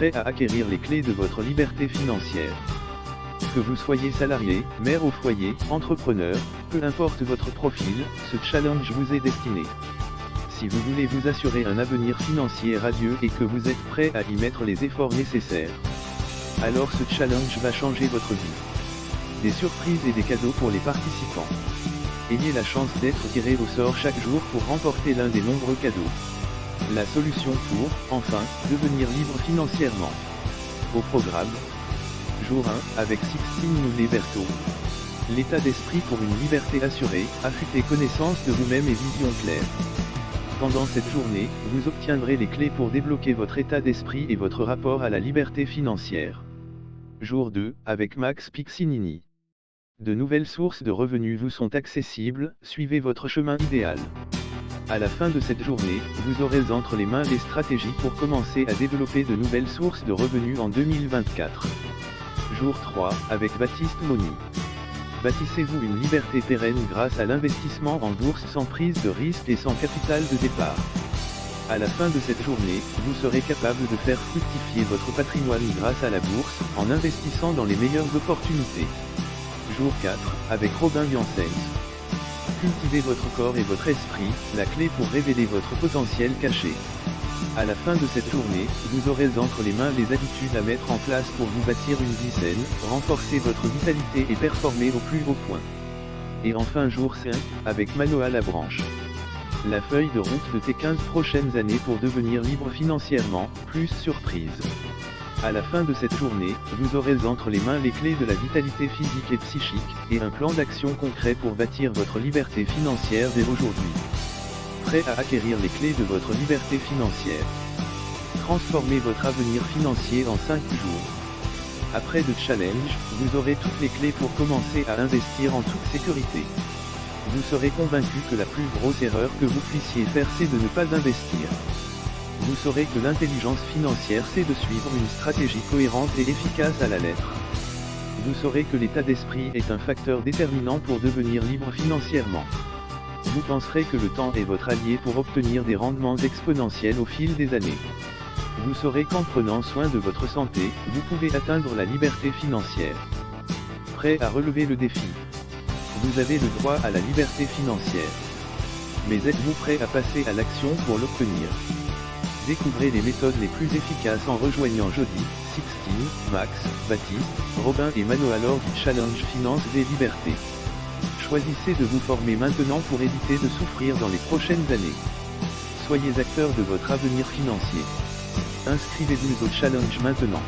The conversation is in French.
prêt à acquérir les clés de votre liberté financière. Que vous soyez salarié, mère au foyer, entrepreneur, peu importe votre profil, ce challenge vous est destiné. Si vous voulez vous assurer un avenir financier radieux et que vous êtes prêt à y mettre les efforts nécessaires, alors ce challenge va changer votre vie. Des surprises et des cadeaux pour les participants. Ayez la chance d'être tiré au sort chaque jour pour remporter l'un des nombreux cadeaux. La solution pour, enfin, devenir libre financièrement. Au programme, jour 1, avec Sixtine Noulet-Berthaud. L'état d'esprit pour une liberté assurée, affûter connaissance de vous-même et vision claire. Pendant cette journée, vous obtiendrez les clés pour débloquer votre état d'esprit et votre rapport à la liberté financière. Jour 2, avec Max Piccinini. De nouvelles sources de revenus vous sont accessibles, suivez votre chemin idéal. À la fin de cette journée, vous aurez entre les mains les stratégies pour commencer à développer de nouvelles sources de revenus en 2024. Jour 3, avec Baptiste Moni. Bâtissez-vous une liberté pérenne grâce à l'investissement en bourse sans prise de risque et sans capital de départ. À la fin de cette journée, vous serez capable de faire fructifier votre patrimoine grâce à la bourse, en investissant dans les meilleures opportunités. Jour 4, avec Robin Janssens. Cultivez votre corps et votre esprit, la clé pour révéler votre potentiel caché. À la fin de cette journée, vous aurez entre les mains les habitudes à mettre en place pour vous bâtir une vie saine, renforcer votre vitalité et performer au plus haut point. Et enfin jour 5, avec Manoa Labranche. La feuille de route de tes 15 prochaines années pour devenir libre financièrement, plus surprise. À la fin de cette journée, vous aurez entre les mains les clés de la vitalité physique et psychique, et un plan d'action concret pour bâtir votre liberté financière dès aujourd'hui. Prêt à acquérir les clés de votre liberté financière. Transformez votre avenir financier en 5 jours. Après le challenge, vous aurez toutes les clés pour commencer à investir en toute sécurité. Vous serez convaincu que la plus grosse erreur que vous puissiez faire c'est de ne pas investir. Vous saurez que l'intelligence financière c'est de suivre une stratégie cohérente et efficace à la lettre. Vous saurez que l'état d'esprit est un facteur déterminant pour devenir libre financièrement. Vous penserez que le temps est votre allié pour obtenir des rendements exponentiels au fil des années. Vous saurez qu'en prenant soin de votre santé, vous pouvez atteindre la liberté financière. Prêt à relever le défi? Vous avez le droit à la liberté financière. Mais êtes-vous prêt à passer à l'action pour l'obtenir? Découvrez les méthodes les plus efficaces en rejoignant Jody, Sixtine, Max, Baptiste, Robin et Manoa lors du Challenge Finance et Liberté. Choisissez de vous former maintenant pour éviter de souffrir dans les prochaines années. Soyez acteur de votre avenir financier. Inscrivez-vous au challenge maintenant.